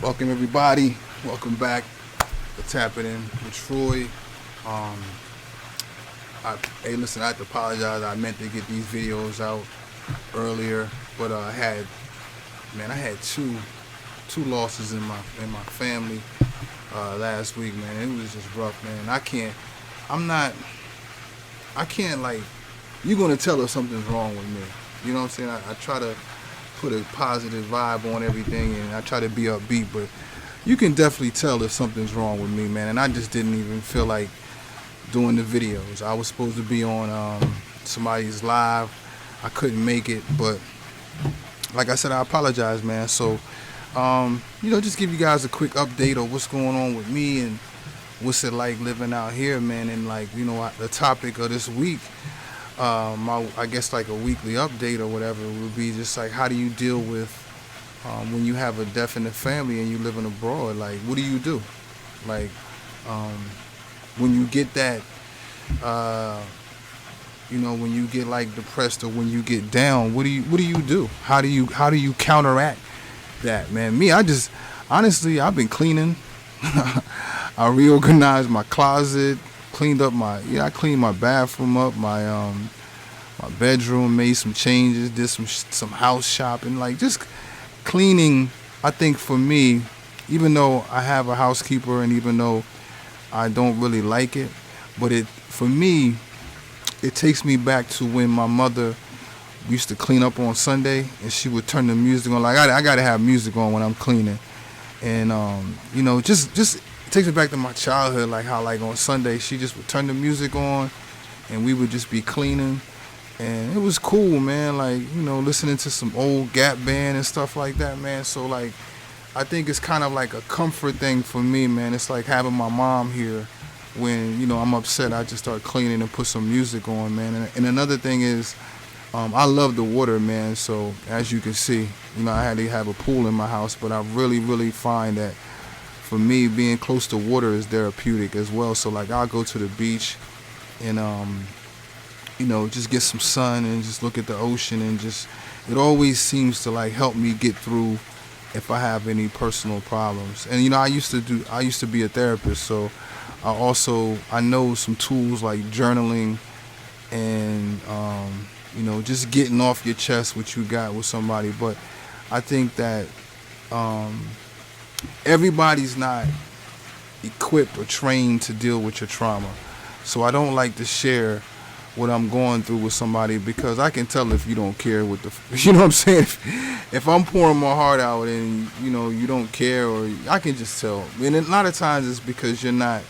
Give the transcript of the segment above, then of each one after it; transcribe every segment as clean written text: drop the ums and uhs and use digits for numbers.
Welcome everybody. Welcome back to Tap It In with Troy. Um, hey, listen, I have to apologize. I meant to get these videos out earlier, but I had two losses in my family last week, man. It was just rough, man. I'm not, I can't like. You're gonna tell if something's wrong with me. You know what I'm saying? I try to put a positive vibe on everything, and I try to be upbeat, but you can definitely tell if something's wrong with me, man. And I just didn't even feel like doing the videos. I was supposed to be on somebody's live. I couldn't make it, but like I said, I apologize, man. So, just give you guys a quick update of what's going on with me and what's it like living out here, man. And like, the topic of this week, I guess like a weekly update or whatever would be just like, how do you deal with when you have a death in the family and you living abroad? Like, what do you do? Like, um, when you get that, uh, when you get like depressed or when you get down, what do you do? How do you counteract that, man? Me, I just honestly, I've been cleaning. I reorganized my closet, cleaned up I cleaned my bathroom up, my bedroom, made some changes, did some house shopping, like just cleaning. I think for me, even though I have a housekeeper and even though I don't really like it, but it for me it takes me back to when my mother used to clean up on Sunday and she would turn the music on. Like I gotta have music on when I'm cleaning, and just it takes me back to my childhood. Like how like on Sunday she just would turn the music on, and we would just be cleaning, and it was cool, man. Like listening to some old Gap band and stuff like that, man. So like I think it's kind of like a comfort thing for me, man. It's like having my mom here when I'm upset. I just start cleaning and put some music on, man. And another thing is, I love the water, man. So as you can see, I had to have a pool in my house, but I really, really find that for me, being close to water is therapeutic as well. So like I'll go to the beach and just get some sun and just look at the ocean and just it always seems to like help me get through if I have any personal problems. And I used to be a therapist, so I know some tools like journaling and just getting off your chest what you got with somebody. But I think that um, everybody's not equipped or trained to deal with your trauma. So I don't like to share what I'm going through with somebody because I can tell if you don't care what you know what I'm saying. If I'm pouring my heart out and you don't care, or I can just tell. And a lot of times it's because you're not.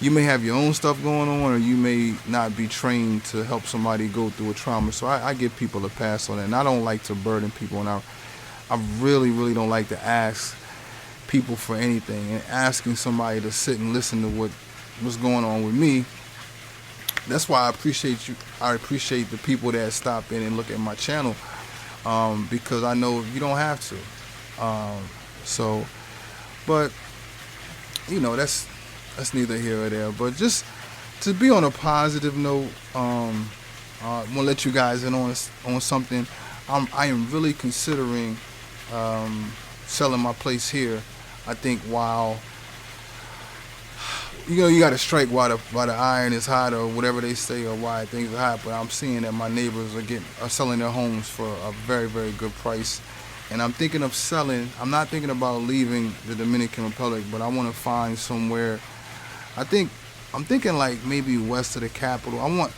You may have your own stuff going on, or you may not be trained to help somebody go through a trauma. So I give people a pass on that, and I don't like to burden people. And I really, really don't like to ask people for anything. And asking somebody to sit and listen to what's going on with me, that's why I appreciate you. I appreciate the people that stop in and look at my channel, because I know you don't have to. So, but that's neither here or there. But just to be on a positive note, I want to let you guys in on something. I am really considering selling my place here. I think while you got to strike while the iron is hot, or whatever they say, or why things are hot. But I'm seeing that my neighbors are selling their homes for a very, very good price, and I'm thinking of selling. I'm not thinking about leaving the Dominican Republic, but I want to find somewhere. I think I'm thinking like maybe west of the capital. I want,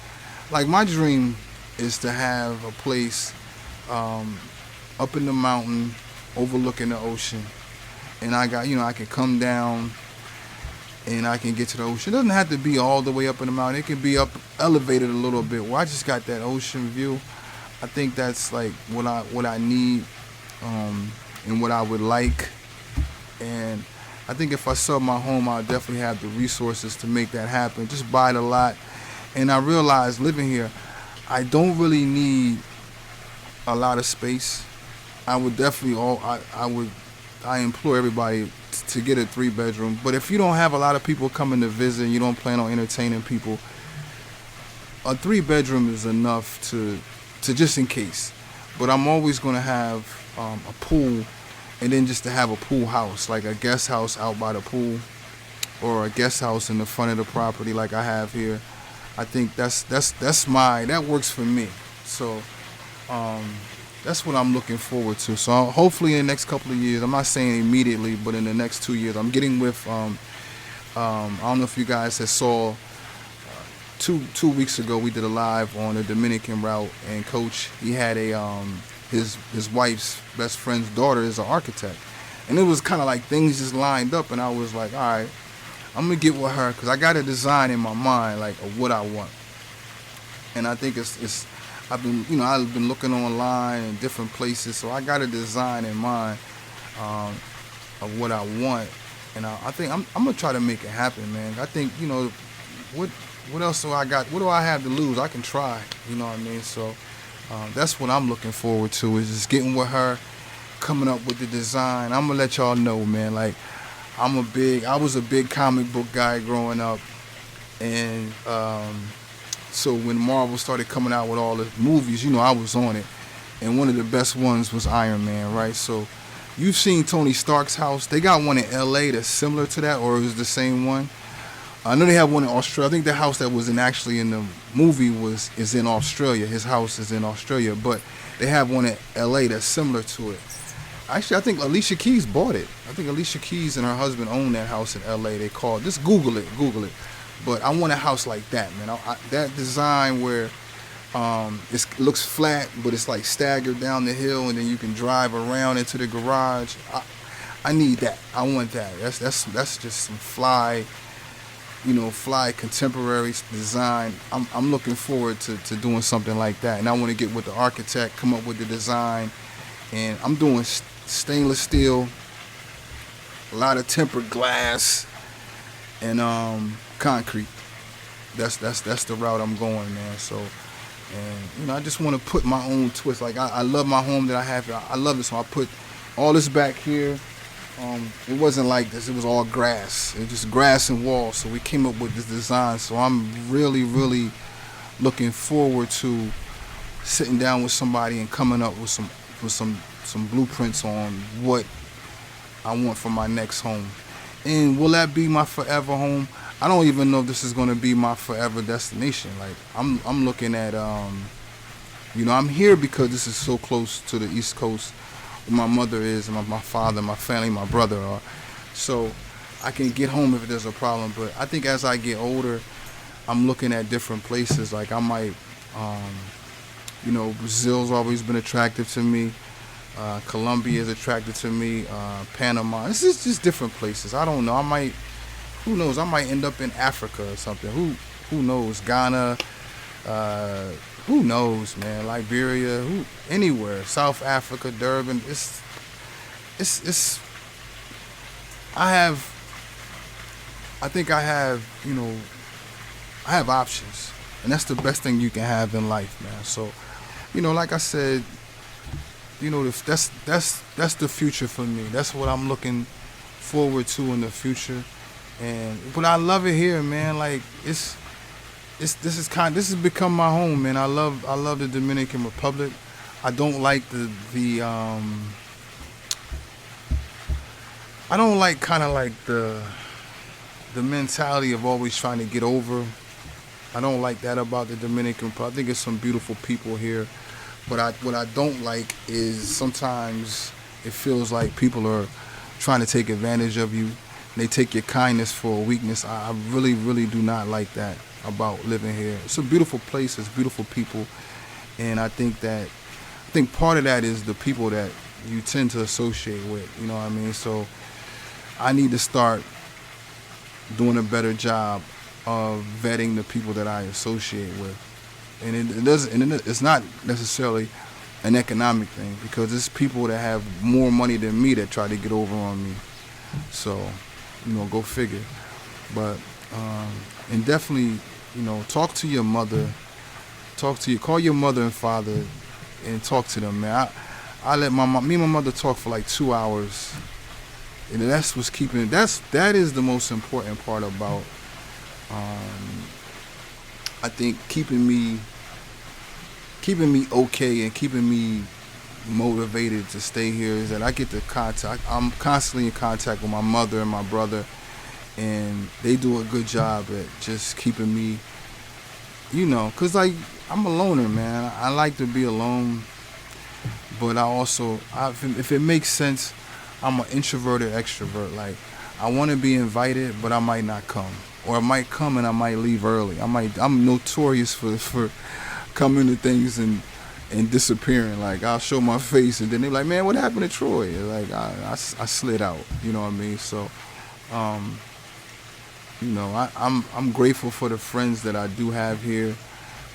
like, my dream is to have a place um, up in the mountain overlooking the ocean, and I can come down and I can get to the ocean. It doesn't have to be all the way up in the mountain. It can be up elevated a little bit where I just got that ocean view. I think that's like what I need, and what I would like. And I think if I sell my home, I'll definitely have the resources to make that happen. Just buy the lot. And I realize living here, I don't really need a lot of space. I would definitely I implore everybody to get a 3 bedroom. But if you don't have a lot of people coming to visit and you don't plan on entertaining people, a 3 bedroom is enough to just in case. But I'm always going to have a pool and then just to have a pool house, like a guest house out by the pool, or a guest house in the front of the property, like I have here. I think that works for me. So um, that's what I'm looking forward to. So hopefully in the next couple of years, I'm not saying immediately, but in the next 2 years, I'm getting with. I don't know if you guys have saw. Two weeks ago, we did a live on the Dominican route, and Coach, he had his wife's best friend's daughter is an architect, and it was kind of like things just lined up, and I was like, all right, I'm gonna get with her because I got a design in my mind like of what I want, and I think it's I've been looking online in different places, so I got a design in mind um, of what I want, and I think I'm gonna try to make it happen, man. I think what what else do I got? What do I have to lose? I can try. You know what I mean? So that's what I'm looking forward to is just getting with her, coming up with the design. I'm gonna let y'all know, man. Like I was a big comic book guy growing up, and so when Marvel started coming out with all the movies, I was on it, and one of the best ones was Iron Man, right? So you've seen Tony Stark's house. They got one in L.A. that's similar to that, or is the same one. I know they have one in Australia. I think the house that was actually in the movie is in Australia. His house is in Australia, but they have one in L.A. that's similar to it. Actually, I think Alicia Keys bought it. I think Alicia Keys and her husband own that house in L.A. They call it. Just Google it. But I want a house like that, man. That design where it looks flat, but it's like staggered down the hill, and then you can drive around into the garage. I need that. I want that. That's just some fly contemporary design. I'm looking forward to doing something like that, and I want to get with the architect, come up with the design, and I'm doing stainless steel, a lot of tempered glass, and concrete. That's the route I'm going, man. So, and I just want to put my own twist. Like I love my home that I have. I love it, so I put all this back here. It wasn't like this. It was all grass. It was just grass and walls. So we came up with this design. So I'm really, really looking forward to sitting down with somebody and coming up with some blueprints on what I want for my next home. And will that be my forever home? I don't even know if this is going to be my forever destination. Like I'm looking at I'm here because this is so close to the East Coast. My mother is, and my father, my family, my brother are. So I can get home if there's a problem. But I think as I get older, I'm looking at different places. Like I might, Brazil's always been attractive to me. Colombia is attractive to me. Panama. This is just different places. I don't know. Who knows? I might end up in Africa or something. Who knows? Ghana. Who knows, man? Liberia, anywhere, South Africa, Durban. I think I have options, and that's the best thing you can have in life, man. So, like I said, that's the future for me. That's what I'm looking forward to in the future, but I love it here, man. Like this has become my home, man. I love the Dominican Republic. I don't like I don't like kind of like the mentality of always trying to get over. I don't like that about the Dominican Republic. I think it's some beautiful people here, but what I don't like is sometimes it feels like people are trying to take advantage of you. They take your kindness for a weakness. I really, really do not like that about living here. It's a beautiful place. It's beautiful people, and I think part of that is the people that you tend to associate with. You know what I mean? So I need to start doing a better job of vetting the people that I associate with, and it's not necessarily an economic thing, because it's people that have more money than me that try to get over on me. So, go figure. But and definitely, talk to your mother, call your mother and father, and talk to them, man. I let me and my mother talk for like 2 hours, and that's what's that is the most important part about, I think keeping me okay and keeping me motivated to stay here is that I get to contact. I'm constantly in contact with my mother and my brother, and they do a good job at just keeping me, cause like I'm a loner, man. I like to be alone, but if it makes sense, I'm an introverted extrovert. Like I want to be invited, but I might not come, or I might come and I might leave early. I'm notorious for coming to things and disappearing. Like I'll show my face and then they're like, man, what happened to Troy? Like I slid out. You know what I mean? So, I'm grateful for the friends that I do have here,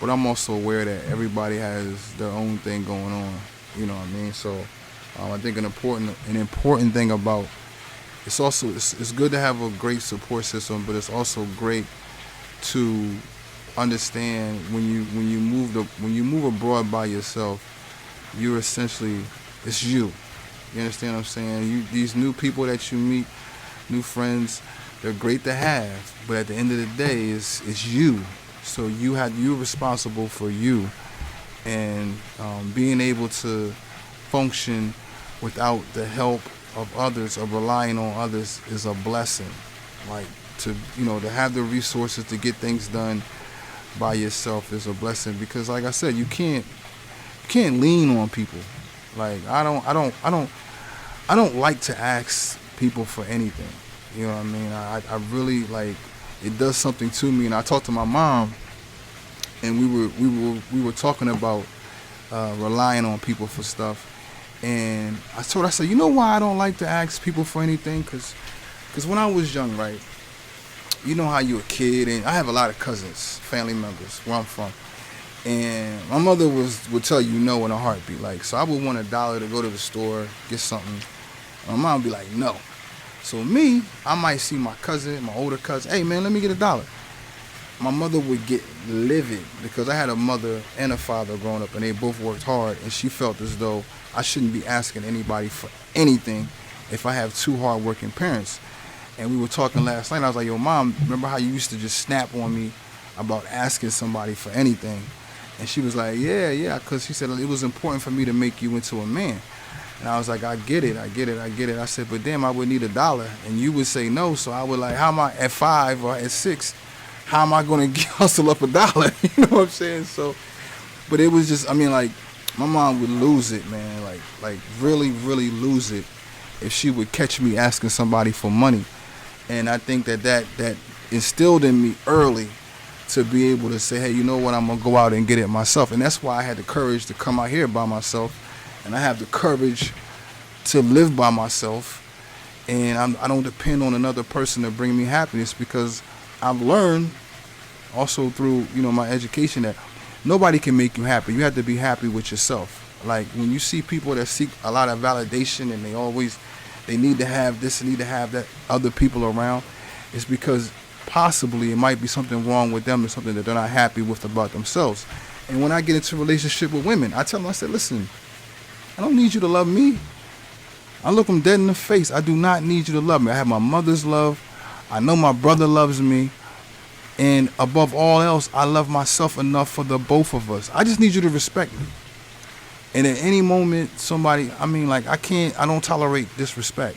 but I'm also aware that everybody has their own thing going on. You know what I mean? So, I think an important thing about it's good to have a great support system, but it's also great to understand when you move abroad by yourself, you're essentially it's you. You understand what I'm saying? These new people that you meet, new friends, they're great to have, but at the end of the day, it's you. So you're responsible for you, and being able to function without the help of others or relying on others is a blessing. Like to have the resources to get things done by yourself is a blessing, because like I said, you can't lean on people. Like I don't like to ask people for anything. You know what I mean? I really like it does something to me. And I talked to my mom, and we were talking about relying on people for stuff. And I said, you know why I don't like to ask people for anything? Because when I was young, right, you know how you a kid, and I have a lot of cousins, family members where I'm from, and my mother would tell you no in a heartbeat. Like, so I would want $1 to go to the store, get something, and my mom would be like, no. So me, I might see my cousin, my older cousin, hey man, let me get $1. My mother would get livid, because I had a mother and a father growing up, and they both worked hard, and she felt as though I shouldn't be asking anybody for anything if I have two hard-working parents. And we were talking last night. I was like, yo, Mom, remember how you used to just snap on me about asking somebody for anything? And she was like, yeah, because she said it was important for me to make you into a man. And I was like, I get it. I said, but damn, I would need $1. And you would say no. So I would like, how am I at 5 or at 6? How am I going to hustle up $1? You know what I'm saying? So, but it was just, like, my mom would lose it, man. Like really, really lose it if she would catch me asking somebody for money. And I think that instilled in me early to be able to say, hey, you know what, I'm going to go out and get it myself. And that's why I had the courage to come out here by myself. And I have the courage to live by myself. And I don't depend on another person to bring me happiness, because I've learned also through, my education that nobody can make you happy. You have to be happy with yourself. Like when you see people that seek a lot of validation and they need to have this and need to have that other people around, it's because possibly it might be something wrong with them or something that they're not happy with about themselves. And when I get into a relationship with women, I tell them, I said, listen, I don't need you to love me. I look them dead in the face. I do not need you to love me. I have my mother's love. I know my brother loves me. And above all else, I love myself enough for the both of us. I just need you to respect me. And at any moment, somebody, I don't tolerate disrespect.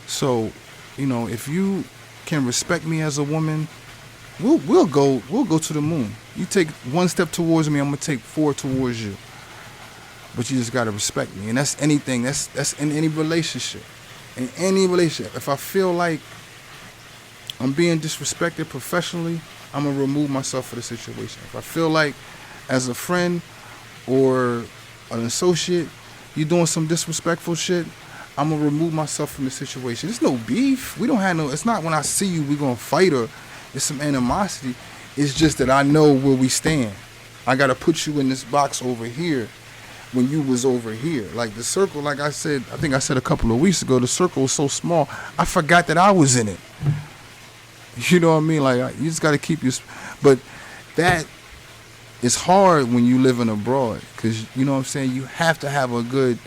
So, if you can respect me as a woman, we'll go to the moon. You take one step towards me, I'm gonna take 4 towards you. But you just gotta respect me. And that's anything, that's in any relationship. In any relationship. If I feel like I'm being disrespected professionally, I'm gonna remove myself from the situation. If I feel like as a friend or an associate, you're doing some disrespectful shit, I'm gonna remove myself from the situation. There's no beef. We don't have it's not when I see you we're gonna fight or there's some animosity. It's just that I know where we stand. I gotta put you in this box over here when you was over here. Like the circle, like I think I said a couple of weeks ago, the circle was so small, I forgot that I was in it. You know what I mean? Like you just gotta keep your, but that it's hard when you living abroad, because you know what I'm saying, you have to have a good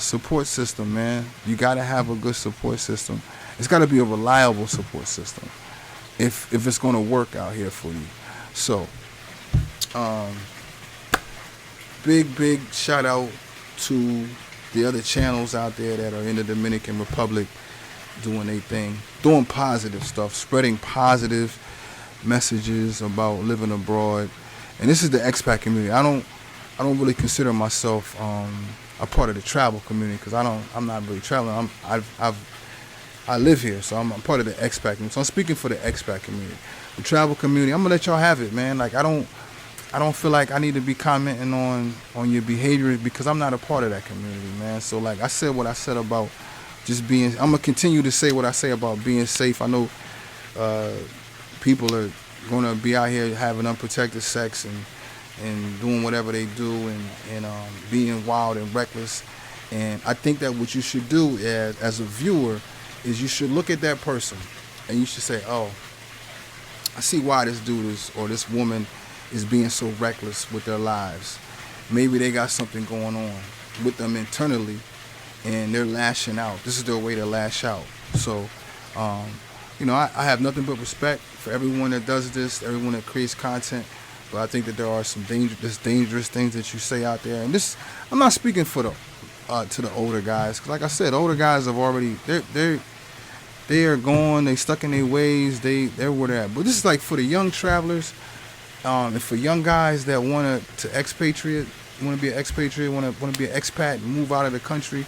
support system, man. You gotta have a good support system. It's gotta be a reliable support system if it's gonna work out here for you. So big shout out to the other channels out there that are in the Dominican Republic doing their thing, doing positive stuff, spreading positive messages about living abroad. And this is the expat community. I don't really consider myself a part of the travel community because I'm not really traveling. I live here, so I'm part of the expat community. So I'm speaking for the expat community. The travel community, I'm gonna let y'all have it, man. Like I don't feel like I need to be commenting on your behavior because I'm not a part of that community, man. So like I said what I said about just being, I'm gonna continue to say what I say about being safe. I know people are gonna be out here having unprotected sex and doing whatever they do and being wild and reckless. And I think that what you should do as a viewer is you should look at that person and you should say, oh, I see why this dude is or this woman is being so reckless with their lives. Maybe they got something going on with them internally and they're lashing out. This is their way to lash out. So, I have nothing but respect for everyone that does this, everyone that creates content. But I think that there are some dangerous things that you say out there. And this, I'm not speaking for to the older guys. 'Cause like I said, older guys have already, they are gone. They stuck in their ways. They're where they're at. But this is like for the young travelers, and for young guys that want to be an expatriate, want to be an expat and move out of the country.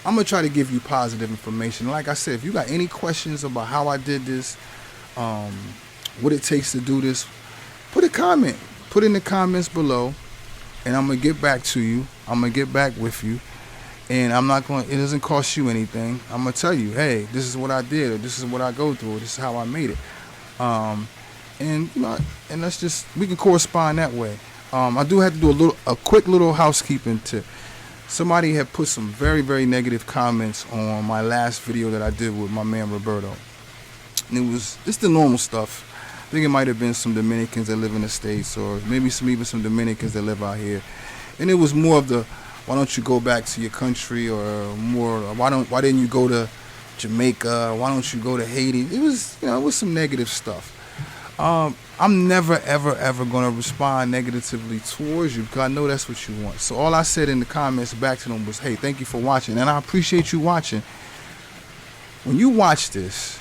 I'm gonna try to give you positive information. Like I said, if you got any questions about how I did this, what it takes to do this, put in the comments below, and I'm gonna get back to you. I'm gonna get back with you, and it doesn't cost you anything. I'm gonna tell you, hey, this is what I did, or this is what I go through, or this is how I made it. And we can correspond that way. I do have to do a quick little housekeeping tip. Somebody had put some very, very negative comments on my last video that I did with my man Roberto. And it's the normal stuff. I think it might have been some Dominicans that live in the States, or maybe even some Dominicans that live out here. And it was more of the, why don't you go back to your country, or more, why didn't you go to Jamaica? Why don't you go to Haiti? It was some negative stuff. I'm never, ever going to respond negatively towards you because I know that's what you want. So all I said in the comments back to them was, hey, thank you for watching. And I appreciate you watching. When you watch this,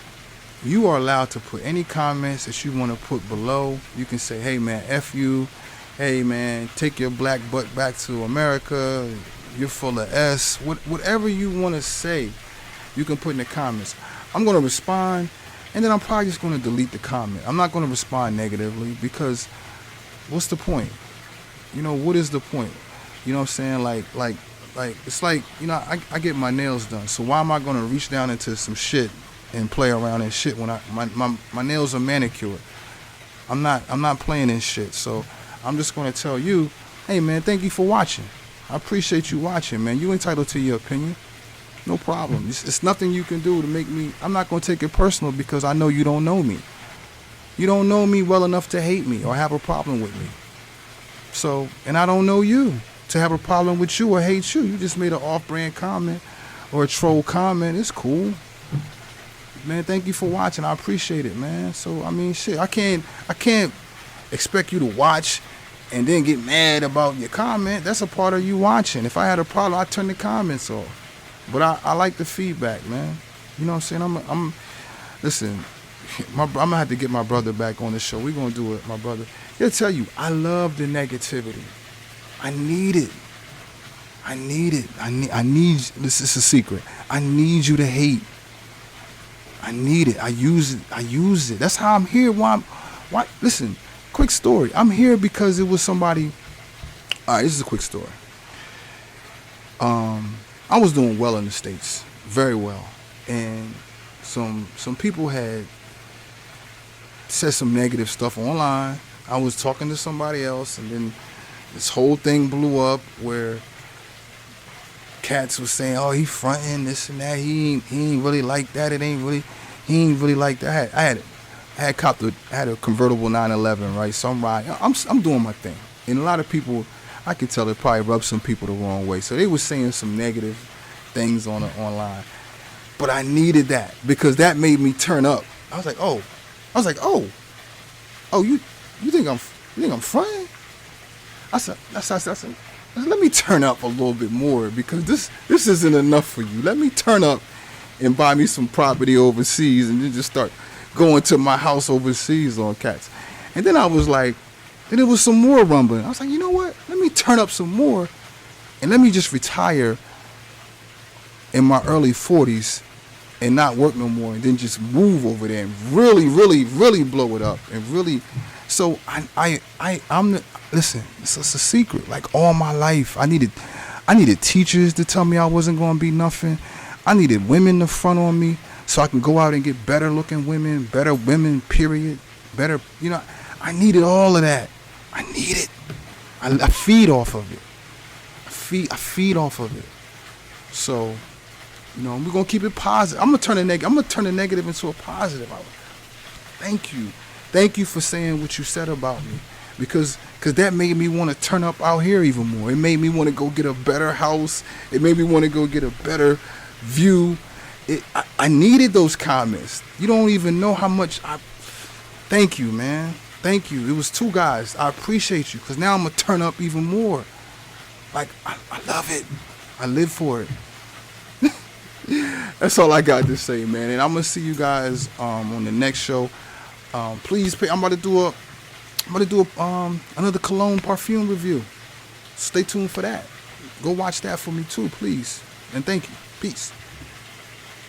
you are allowed to put any comments that you want to put below. You can say, hey, man, F you. Hey, man, take your black butt back to America. You're full of S. Whatever you want to say, you can put in the comments. I'm going to respond. And then I'm probably just going to delete the comment. I'm not going to respond negatively because what's the point? What is the point? You know what I'm saying? Like it's like, I get my nails done. So why am I going to reach down into some shit and play around in shit when my nails are manicured? I'm not playing in shit. So I'm just going to tell you, hey, man, thank you for watching. I appreciate you watching, man. You entitled to your opinion. No problem. It's nothing you can do to make me. I'm not going to take it personal because I know you don't know me. You don't know me well enough to hate me or have a problem with me. So, and I don't know you to have a problem with you or hate you. You just made an off-brand comment or a troll comment. It's cool. Man, thank you for watching. I appreciate it, man. So, I mean, shit, I can't expect you to watch and then get mad about your comment. That's a part of you watching. If I had a problem, I'd turn the comments off. But I like the feedback, man. You know what I'm saying? Listen, I'm going to have to get my brother back on the show. We're going to do it, my brother. He'll tell you, I love the negativity. I need it. I need, this is a secret. I need you to hate. I need it. I use it. That's how I'm here. Why? Listen, quick story. I'm here because it was somebody. All right, this is a quick story. I was doing well in the States, very well, and some people had said some negative stuff online. I was talking to somebody else, and then this whole thing blew up where cats was saying, "Oh, he fronting this and that. He ain't really like that. He ain't really like that." I had a convertible 911, right? So I'm doing my thing, and a lot of people, I could tell it probably rubbed some people the wrong way. So they were saying some negative things online. But I needed that because that made me turn up. I was like, oh, you think I'm fronting? I said, let me turn up a little bit more because this isn't enough for you. Let me turn up and buy me some property overseas and then just start going to my house overseas on cats. And then I was like, then there was some more rumbling. I was like, you know what? Let me turn up some more and let me just retire in my early 40s and not work no more and then just move over there and really, really, really blow it up and really. So listen, it's a secret. Like all my life, I needed teachers to tell me I wasn't going to be nothing. I needed women to front on me so I can go out and get better looking women, better women, period. Better, I needed all of that. I need it. I feed off of it. I feed off of it. So, we're gonna keep it positive. I'm gonna turn the negative into a positive. Thank you for saying what you said about me, because that made me want to turn up out here even more. It made me want to go get a better house. It made me want to go get a better view. I needed those comments. You don't even know how much thank you, man. Thank you. It was 2 guys. I appreciate you, because now I'm gonna turn up even more. Like I love it. I live for it. That's all I got to say, man. And I'm gonna see you guys on the next show. Please pay. I'm about to do another cologne perfume review. Stay tuned for that. Go watch that for me too, please. And thank you. Peace.